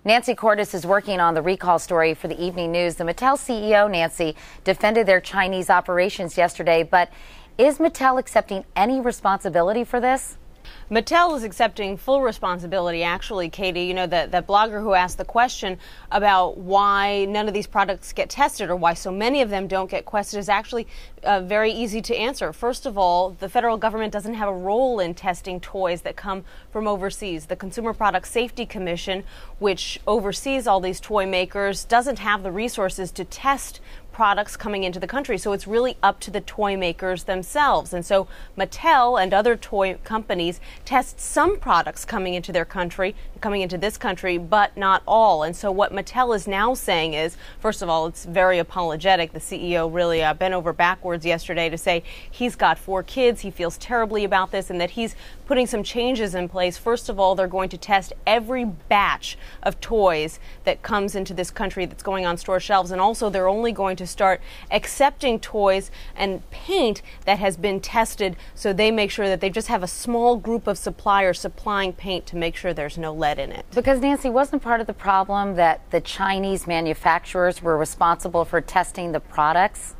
Nancy Cordes is working on the recall story for the Evening News. The Mattel CEO, Nancy, defended their Chinese operations yesterday, but is Mattel accepting any responsibility for this? Mattel is accepting full responsibility, actually, Katie. You know, that blogger who asked the question about why none of these products get tested or why so many of them don't get tested is actually very easy to answer. First of all, the federal government doesn't have a role in testing toys that come from overseas. The Consumer Product Safety Commission, which oversees all these toy makers, doesn't have the resources to test products coming into the country. So it's really up to the toy makers themselves. And so Mattel and other toy companies test some products coming into their country, coming into this country, but not all. And so what Mattel is now saying is, first of all, it's very apologetic. The CEO really bent over backwards yesterday to say he's got 4 kids, he feels terribly about this, and that he's putting some changes in place. First of all, they're going to test every batch of toys that comes into this country that's going on store shelves. And also they're only going to start accepting toys and paint that has been tested, so they make sure that they just have a small group of suppliers supplying paint to make sure there's no lead in it. Because, Nancy, wasn't part of the problem that the Chinese manufacturers were responsible for testing the products?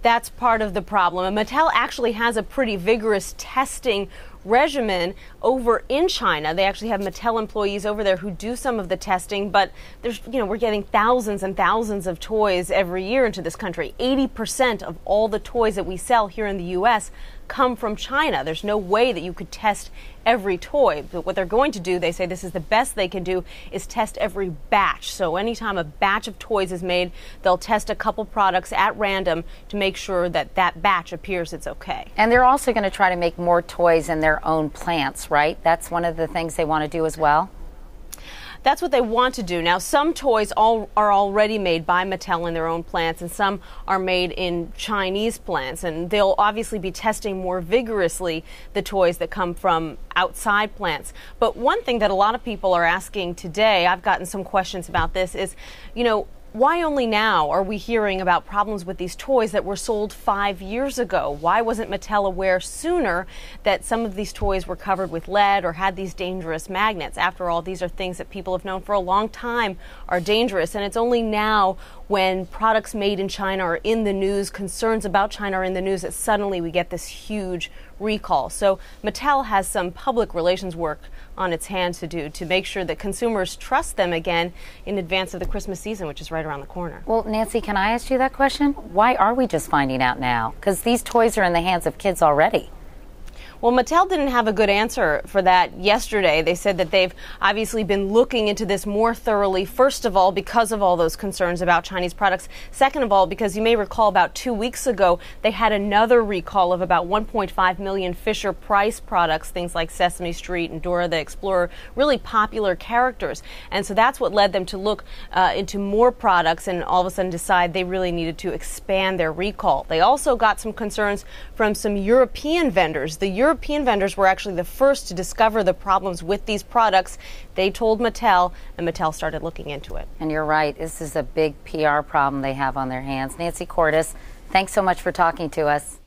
That's part of the problem. And Mattel actually has a pretty vigorous testing regimen over in China. They actually have Mattel employees over there who do some of the testing, but there's, we're getting thousands and thousands of toys every year into this country. 80% of all the toys that we sell here in the U.S. come from China. There's no way that you could test every toy. But what they're going to do, they say this is the best they can do, is test every batch. So anytime a batch of toys is made, they'll test a couple products at random to make sure that that batch appears it's okay. And they're also going to try to make more toys in their own plants, right? That's one of the things they want to do as well? That's what they want to do. Now, some toys are already made by Mattel in their own plants, and some are made in Chinese plants. And they'll obviously be testing more vigorously the toys that come from outside plants. But one thing that a lot of people are asking today, I've gotten some questions about this, is, why only now are we hearing about problems with these toys that were sold 5 years ago? Why wasn't Mattel aware sooner that some of these toys were covered with lead or had these dangerous magnets? After all, these are things that people have known for a long time are dangerous, and it's only now when products made in China are in the news, concerns about China are in the news, that suddenly we get this huge recall. So Mattel has some public relations work on its hands to do to make sure that consumers trust them again in advance of the Christmas season, which is right around the corner. Well, Nancy, can I ask you that question? Why are we just finding out now? Because these toys are in the hands of kids already. Well, Mattel didn't have a good answer for that yesterday. They said that they've obviously been looking into this more thoroughly, first of all, because of all those concerns about Chinese products. Second of all, because you may recall about 2 weeks ago, they had another recall of about 1.5 million Fisher-Price products, things like Sesame Street and Dora the Explorer, really popular characters. And so that's what led them to look into more products and all of a sudden decide they really needed to expand their recall. They also got some concerns from some European vendors. The European vendors were actually the first to discover the problems with these products. They told Mattel, and Mattel started looking into it. And you're right, this is a big PR problem they have on their hands. Nancy Cordes, thanks so much for talking to us.